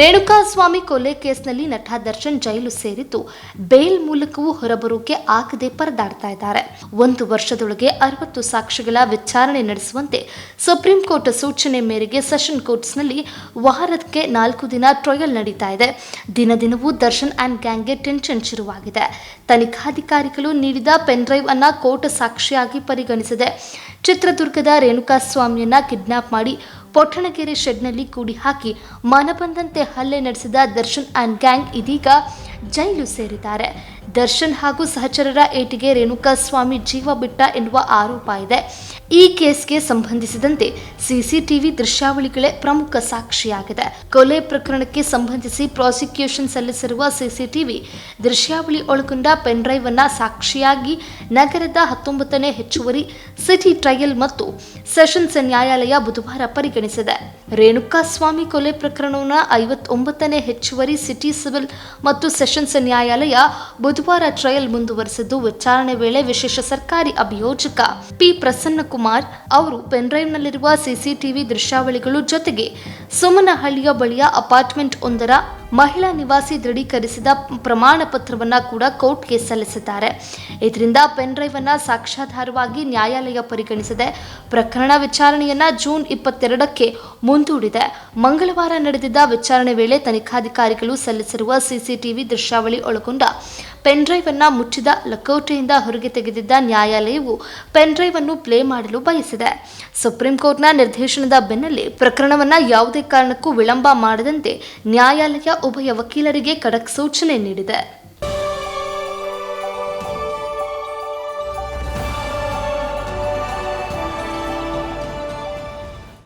ರೇಣುಕಾಸ್ವಾಮಿ ಕೊಲೆ ಕೇಸ್ನಲ್ಲಿ ನಟ ದರ್ಶನ್ ಜೈಲು ಸೇರಿದ್ದು ಬೇಲ್ ಮೂಲಕವೂ ಹೊರಬರೋಕೆ ಆಗದೆ ಪರದಾಡ್ತಾ ಇದ್ದಾರೆ. 1 ವರ್ಷದೊಳಗೆ 60 ಸಾಕ್ಷಿಗಳ ವಿಚಾರಣೆ ನಡೆಸುವಂತೆ ಸುಪ್ರೀಂ ಕೋರ್ಟ್ ಸೂಚನೆ ಮೇರೆಗೆ ಸೆಷನ್ ಕೋರ್ಟ್ಸ್ನಲ್ಲಿ ವಾರಕ್ಕೆ 4 ದಿನ ಟ್ರಯಲ್ ನಡೀತಾ ಇದೆ. ದಿನದಿನವೂ ದರ್ಶನ್ ಅಂಡ್ ಗ್ಯಾಂಗ್ಗೆ ಟೆನ್ಷನ್ ಶುರುವಾಗಿದೆ. ತನಿಖಾಧಿಕಾರಿಗಳು ನೀಡಿದ ಪೆನ್ ಡ್ರೈವ್ ಅನ್ನ ಕೋರ್ಟ್ ಸಾಕ್ಷಿಯಾಗಿ ಪರಿಗಣಿಸಿದೆ. ಚಿತ್ರದುರ್ಗದ ರೇಣುಕಾಸ್ವಾಮಿಯನ್ನ ಕಿಡ್ನಾಪ್ ಮಾಡಿ ಪೊಟ್ಟಣಗೆರೆ ಶೆಡ್ನಲ್ಲಿ ಕೂಡಿ ಹಾಕಿ ಮನಬಂದಂತೆ ಹಲ್ಲೆ ನಡೆಸಿದ ದರ್ಶನ್ ಅಂಡ್ ಗ್ಯಾಂಗ್ ಇದೀಗ ಜೈಲು ಸೇರಿದ್ದಾರೆ. ದರ್ಶನ್ ಹಾಗೂ ಸಹಚರರ ಏಟಿಗೆ ರೇಣುಕಾಸ್ವಾಮಿ ಜೀವ ಬಿಟ್ಟ ಎನ್ನುವ ಆರೋಪ ಇದೆ. ಈ ಕೇಸ್ಗೆ ಸಂಬಂಧಿಸಿದಂತೆ ಸಿಸಿಟಿವಿ ದೃಶ್ಯಾವಳಿಗಳೇ ಪ್ರಮುಖ ಸಾಕ್ಷಿಯಾಗಿದೆ. ಕೊಲೆ ಪ್ರಕರಣಕ್ಕೆ ಸಂಬಂಧಿಸಿ ಪ್ರಾಸಿಕ್ಯೂಷನ್ ಸಲ್ಲಿಸಿರುವ ಸಿಸಿಟಿವಿ ದೃಶ್ಯಾವಳಿ ಒಳಗೊಂಡ ಪೆನ್ ಡ್ರೈವ್ ಅನ್ನ ಸಾಕ್ಷಿಯಾಗಿ ನಗರದ 19ನೇ ಹೆಚ್ಚುವರಿ ಸಿಟಿ ಟ್ರಯಲ್ ಮತ್ತು ಸೆಷನ್ಸ್ ನ್ಯಾಯಾಲಯ ಬುಧವಾರ ಪರಿಗಣಿಸಿದೆ. ರೇಣುಕಾಸ್ವಾಮಿ ಕೊಲೆ ಪ್ರಕರಣವನ್ನು 59ನೇ ಹೆಚ್ಚುವರಿ ಸಿಟಿ ಸಿವಿಲ್ ಮತ್ತು ಸೆಷನ್ಸ್ ನ್ಯಾಯಾಲಯ ಬುಧವಾರ ಟ್ರಯಲ್ ಮುಂದುವರೆಸಿದ್ದು, ವಿಚಾರಣೆ ವೇಳೆ ವಿಶೇಷ ಸರ್ಕಾರಿ ಅಭಿಯೋಜಕ ಪಿ ಪ್ರಸನ್ನಕುಮಾರ್ ಅವರು ಪೆನ್ಡ್ರೈವ್ನಲ್ಲಿರುವ ಸಿಸಿಟಿವಿ ದೃಶ್ಯಾವಳಿಗಳು ಜೊತೆಗೆ ಸುಮನಹಳ್ಳಿಯ ಬಳಿಯ ಅಪಾರ್ಟ್ಮೆಂಟ್ ಒಂದರ ಮಹಿಳಾ ನಿವಾಸಿ ದೃಢೀಕರಿಸಿದ ಪ್ರಮಾಣ ಪತ್ರವನ್ನು ಕೂಡ ಕೋರ್ಟ್ಗೆ ಸಲ್ಲಿಸಿದ್ದಾರೆ. ಇದರಿಂದ ಪೆನ್ ಡ್ರೈವ್ ಅನ್ನು ಸಾಕ್ಷ್ಯಾಧಾರವಾಗಿ ನ್ಯಾಯಾಲಯ ಪರಿಗಣಿಸಿದೆ. ಪ್ರಕರಣ ವಿಚಾರಣೆಯನ್ನ ಜೂನ್ 22ಕ್ಕೆ ಮುಂದೂಡಿದೆ. ಮಂಗಳವಾರ ನಡೆದಿದ್ದ ವಿಚಾರಣೆ ವೇಳೆ ತನಿಖಾಧಿಕಾರಿಗಳು ಸಲ್ಲಿಸಿರುವ ಸಿಸಿಟಿವಿ ದೃಶ್ಯಾವಳಿ ಒಳಗೊಂಡ ಪೆನ್ ಡ್ರೈವ್ ಅನ್ನು ಮುಚ್ಚಿದ ಲಕೋಟೆಯಿಂದ ಹೊರಗೆ ತೆಗೆದಿದ್ದ ನ್ಯಾಯಾಲಯವು ಪೆನ್ ಡ್ರೈವ್ ಅನ್ನು ಪ್ಲೇ ಮಾಡಲು ಬಯಸಿದೆ. ಸುಪ್ರೀಂ ಕೋರ್ಟ್ನ ನಿರ್ದೇಶನದ ಬೆನ್ನಲ್ಲೇ ಪ್ರಕರಣವನ್ನು ಯಾವುದೇ ಕಾರಣಕ್ಕೂ ವಿಳಂಬ ಮಾಡದಂತೆ ನ್ಯಾಯಾಲಯ ಉಭಯ ವಕೀಲರಿಗೆ ಖಡಕ್ ಸೂಚನೆ ನೀಡಿದೆ.